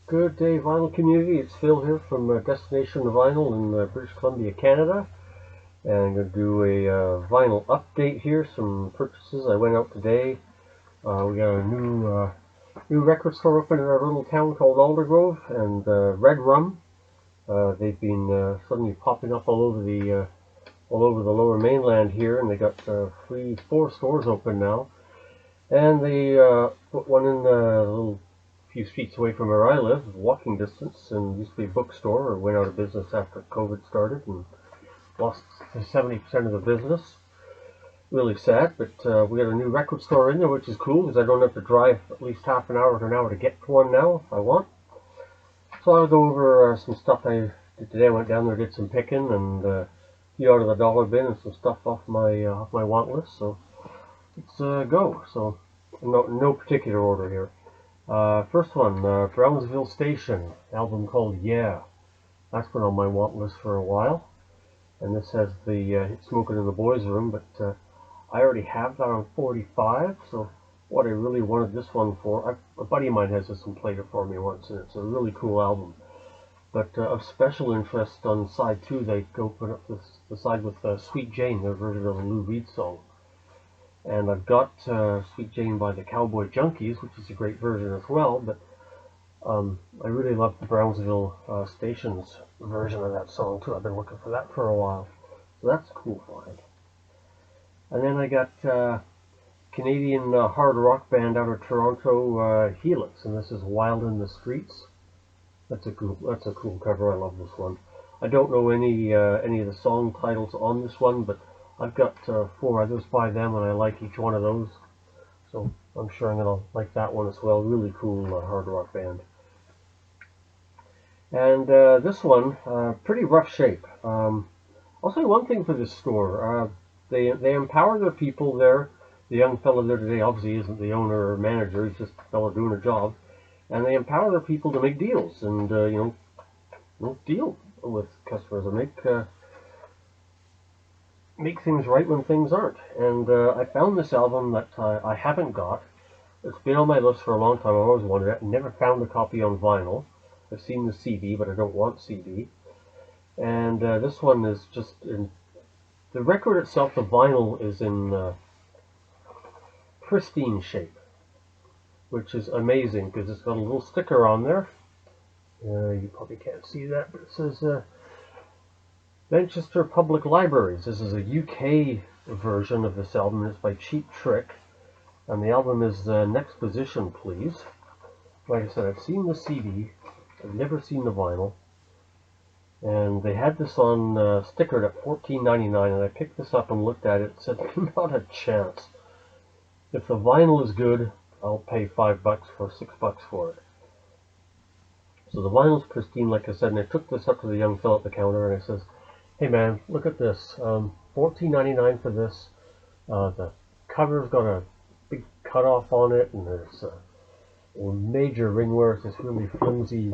Good day, vinyl community. It's Phil here from Destination Vinyl in British Columbia, Canada. And I'm going to do a vinyl update here, some purchases. I went out today. We got a new record store open in our little town called Aldergrove, and Red Rum. They've been suddenly popping up all over the lower mainland here, and they got 4 stores open now. And they put one in a little few streets away from where I live, walking distance, and used to be a bookstore, or went out of business after COVID started and lost 70% of the business. Really sad, but we got a new record store in there, which is cool because I don't have to drive at least half an hour to an hour to get to one now if I want. So I'll go over some stuff I did today. I went down there, did some picking, and a few out of the dollar bin and some stuff off my want list. So let's go. So no particular order here. First one, Brownsville Station, album called Yeah. That's been on my want list for a while. And this has the Smoking in the Boys Room, but I already have that on 45, so what I really wanted this one for, a buddy of mine has this one played it for me once, and it's a really cool album. But of special interest, on side 2, they open up the side with Sweet Jane, their version of a Lou Reed song. And I've got Sweet Jane by the Cowboy Junkies, which is a great version as well, but I really love the Brownsville Station's version of that song too. I've been looking for that for a while, so that's a cool find. And then I got Canadian hard rock band out of Toronto, Helix, and this is Wild in the Streets. That's a cool cover. I love this one. I don't know any of the song titles on this one, but I've got 4 others by them, and I like each one of those, so I'm sure I'm going to like that one as well. Really cool hard rock band. And this one, pretty rough shape. I'll say one thing for this store. They empower their people there. The young fellow there today obviously isn't the owner or manager. He's just a fellow doing a job. And they empower their people to make deals and, deal with customers and make things right when things aren't. And I found this album that I haven't got. It's been on my list for a long time. I've always wanted it. Never found a copy on vinyl. I've seen the CD, but I don't want CD. And this one is just in the record itself. The vinyl is in pristine shape, which is amazing because it's got a little sticker on there. You probably can't see that, but it says Manchester Public Libraries. This is a UK version of this album. It's by Cheap Trick, and the album is Next Position Please. Like I said, I've seen the CD, I've never seen the vinyl, and they had this on stickered at $14.99, and I picked this up and looked at it and said, not a chance. If the vinyl is good, I'll pay $5 or $6 for it. So the vinyl's pristine, like I said, and I took this up to the young fellow at the counter, and I says, hey man, look at this, $14.99 for this. The cover's got a big cutoff on it, and there's major ringwear. It's this really flimsy,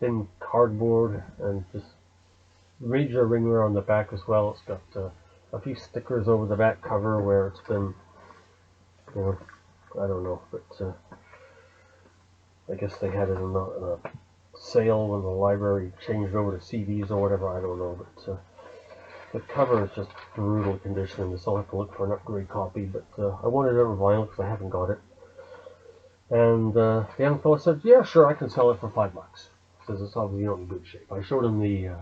thin cardboard, and just major ringwear on the back as well. It's got a few stickers over the back cover where it's been, I don't know, but I guess they had it in a sale when the library changed over to CDs or whatever, I don't know, but the cover is just brutal condition, and so I'll have to look for an upgrade copy, but I wanted it on vinyl because I haven't got it. And the young fellow said, yeah, sure, I can sell it for $5. Because it's obviously not in good shape. I showed him the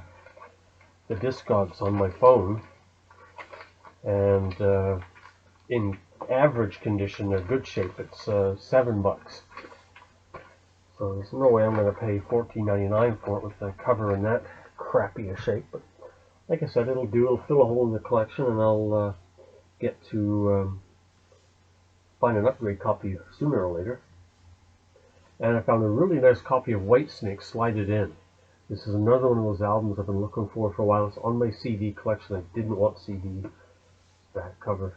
Discogs on my phone, and in average condition, they're good shape. It's $7. So there's no way I'm going to pay $14.99 for it with the cover in that crappy a shape. But like I said, it'll do. It'll fill a hole in the collection, and I'll get to find an upgrade copy sooner or later. And I found a really nice copy of Whitesnake, Slide It In. This is another one of those albums I've been looking for a while. It's on my CD collection. I didn't want CD. Back cover.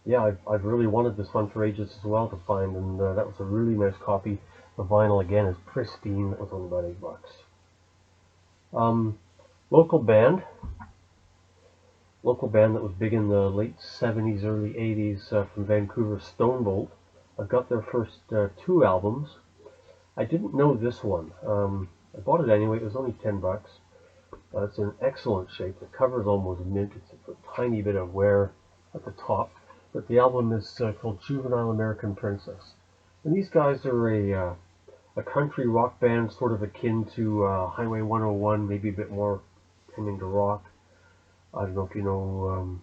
Yeah, I've really wanted this one for ages as well to find, and that was a really nice copy. The vinyl again is pristine. It was only about $8. Local band that was big in the late 70s, early 80s from Vancouver, Stonebolt. I've got their first 2 albums. I didn't know this one. I bought it anyway. It was only 10 bucks. It's in excellent shape. The cover is almost mint. It's a tiny bit of wear at the top. But the album is called Juvenile American Princess. And these guys are a country rock band, sort of akin to Highway 101, maybe a bit more tending to rock. I don't know if you know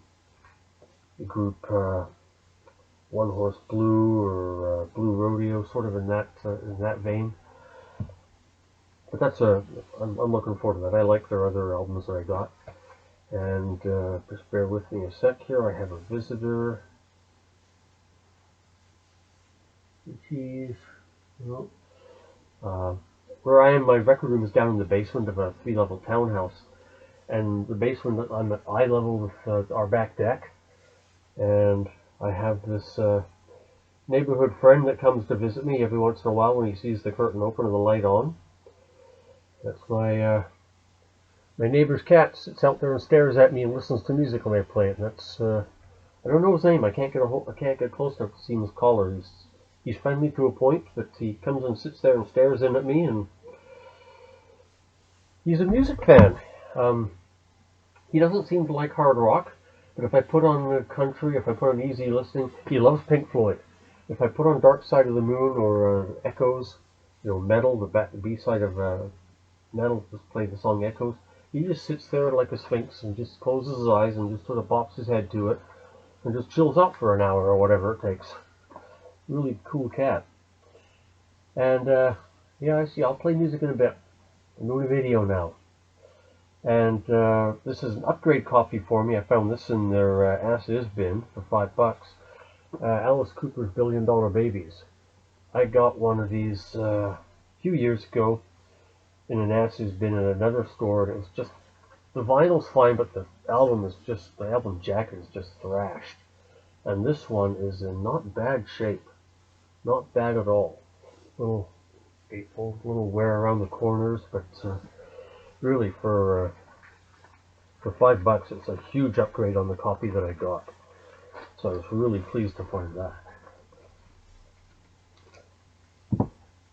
the group One Horse Blue or Blue Rodeo, sort of in that vein. But I'm looking forward to that. I like their other albums that I got. And just bear with me a sec here. I have a visitor. Jeez. Where I am, my record room is down in the basement of a 3-level townhouse. And the basement, I'm at eye level with our back deck. And I have this neighborhood friend that comes to visit me every once in a while when he sees the curtain open or the light on. That's my neighbor's cat sits out there and stares at me and listens to music when I play it. And that's I don't know his name. I can't get close enough to see his collar. He's friendly to a point, but he comes and sits there and stares in at me, and he's a music fan. He doesn't seem to like hard rock, but if I put on country, if I put on easy listening, he loves Pink Floyd. If I put on Dark Side of the Moon or Echoes, metal, the B-side of metal, just play the song Echoes, he just sits there like a sphinx and just closes his eyes and just sort of bops his head to it and just chills out for an hour or whatever it takes. Really cool cat. And yeah, I see. I'll play music in a bit. I'm doing a video now. And this is an upgrade copy for me. I found this in their as-is bin for $5. Alice Cooper's $1 Billion Babies. I got one of these a few years ago in an as-is bin at another store, and it was just, the vinyl's fine, but the album jacket is just thrashed. And this one is in not bad shape. Not bad at all. Little wear around the corners, but really for $5, it's a huge upgrade on the copy that I got. So I was really pleased to find that.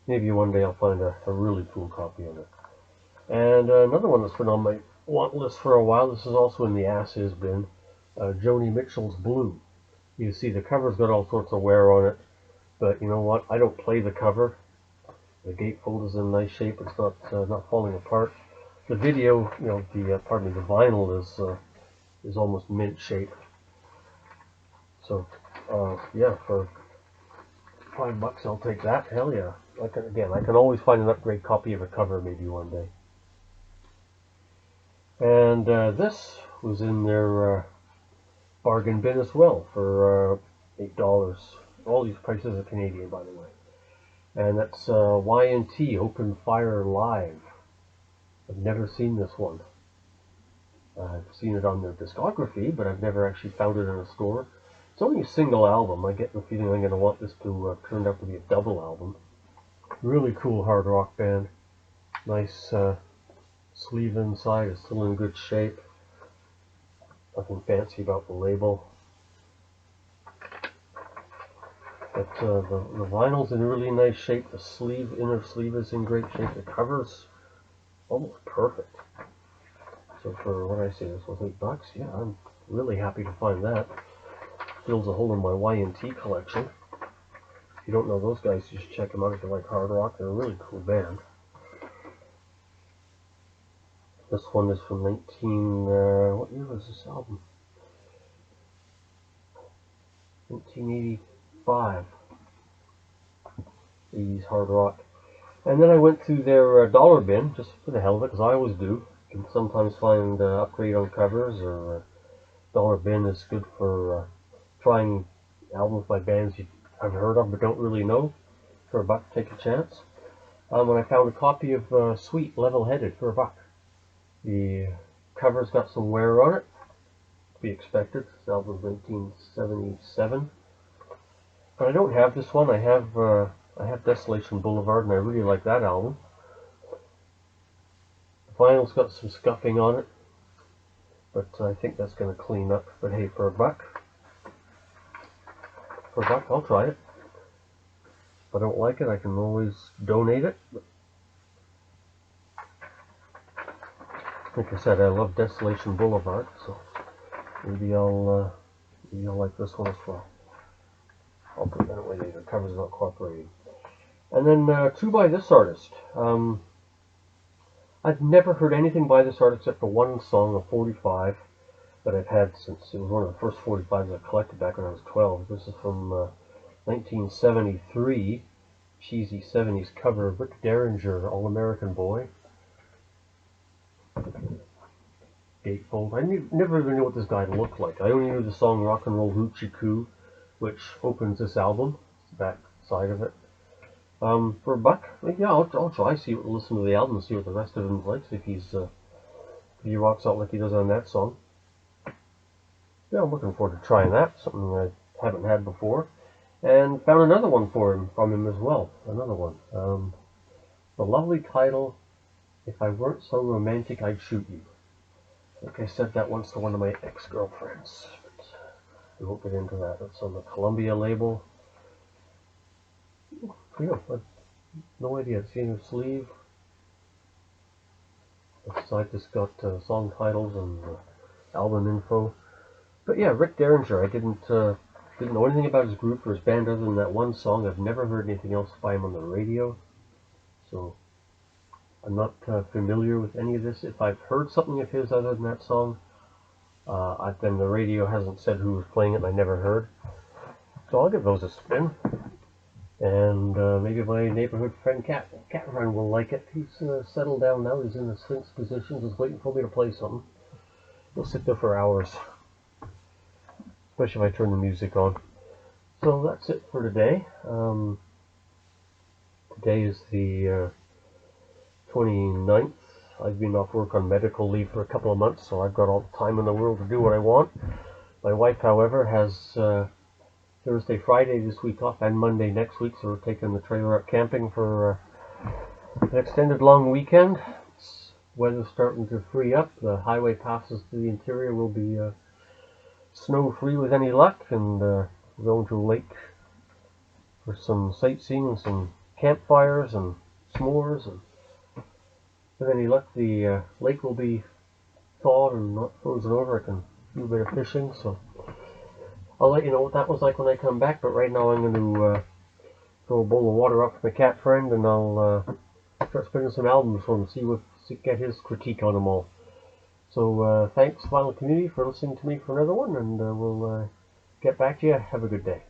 Maybe one day I'll find a really cool copy of it. And another one that's been on my want list for a while. This is also in the as-is bin. Joni Mitchell's Blue. You see the cover's got all sorts of wear on it, but you know what? I don't play the cover. The gatefold is in nice shape. It's not falling apart. The video, the vinyl is almost mint shape. So yeah, for $5 I'll take that. Hell yeah! I can always find an upgrade copy of a cover maybe one day. And this was in their bargain bin as well for $8. All these prices are Canadian, by the way. And that's Y&T Open Fire Live. I've never seen this one. I've seen it on their discography, but I've never actually found it in a store. It's only a single album. I get the feeling I'm going to want this to turn out to be a double album. Really cool hard rock band. Nice sleeve inside. It's still in good shape. Nothing fancy about the label. But the vinyl's in really nice shape. The inner sleeve is in great shape. The cover's almost perfect. So for what I say, this was $8. Yeah, I'm really happy to find that. Fills a hole in my Y&T collection. If you don't know those guys, you should check them out if you like hard rock. They're a really cool band. This one is from what year was this album? 1985. 80s hard rock. And then I went through their dollar bin, just for the hell of it, because I always do. You can sometimes find upgrade on covers, or dollar bin is good for trying albums by bands I've heard of but don't really know. For $1, take a chance. And I found a copy of Sweet Level Headed for $1. The cover's got some wear on it, to be expected. This album's 1977. But I don't have this one. I have Desolation Boulevard, and I really like that album. The vinyl's got some scuffing on it, but I think that's going to clean up. But hey, for $1, I'll try it. If I don't like it, I can always donate it. Like I said, I love Desolation Boulevard, so maybe I'll like this one as well. I'll put that away later. Cover's not cooperating. And then two by this artist. I've never heard anything by this artist except for one song, a 45, that I've had since it was one of the first 45s I collected back when I was 12. This is from 1973, cheesy 70s cover of Rick Derringer, All-American Boy. Gatefold. I never even knew what this guy looked like. I only knew the song Rock and Roll Hoochie Coo, which opens this album, the back side of it. For a buck, yeah, I'll try, listen to the album and see what the rest of him likes, if he rocks out like he does on that song. Yeah, I'm looking forward to trying that, something I haven't had before. And found another one from him as well, another one. The lovely title, If I Weren't So Romantic, I'd Shoot You. I think I said that once to one of my ex-girlfriends, but we won't get into that. It's on the Columbia label. Yeah, no idea. It's in the sleeve. Inside this got song titles and album info. But yeah, Rick Derringer. I didn't know anything about his group or his band other than that one song. I've never heard anything else by him on the radio, so I'm not familiar with any of this. If I've heard something of his other than that song, then the radio hasn't said who was playing it and I never heard. So I'll give those a spin. And maybe my neighborhood friend, cat friend, will like it. He's settled down now. He's in the Sphinx position, just waiting for me to play something. He'll sit there for hours, especially if I turn the music on. So that's it for today. Today is the 29th. I've been off work on medical leave for a couple of months, so I've got all the time in the world to do what I want. My wife, however, has Thursday, Friday this week off, and Monday next week, so we're taking the trailer up camping for an extended long weekend. Weather's starting to free up. The highway passes to the interior will be snow-free with any luck, and we're going to a lake for some sightseeing and some campfires and s'mores, and with any luck the lake will be thawed and not frozen over. I can do a bit of fishing, so I'll let you know what that was like when I come back. But right now I'm going to throw a bowl of water up for my cat friend, and I'll start spinning some albums for him, get his critique on them all. So thanks, Vinyl Community, for listening to me for another one, and we'll get back to you. Have a good day.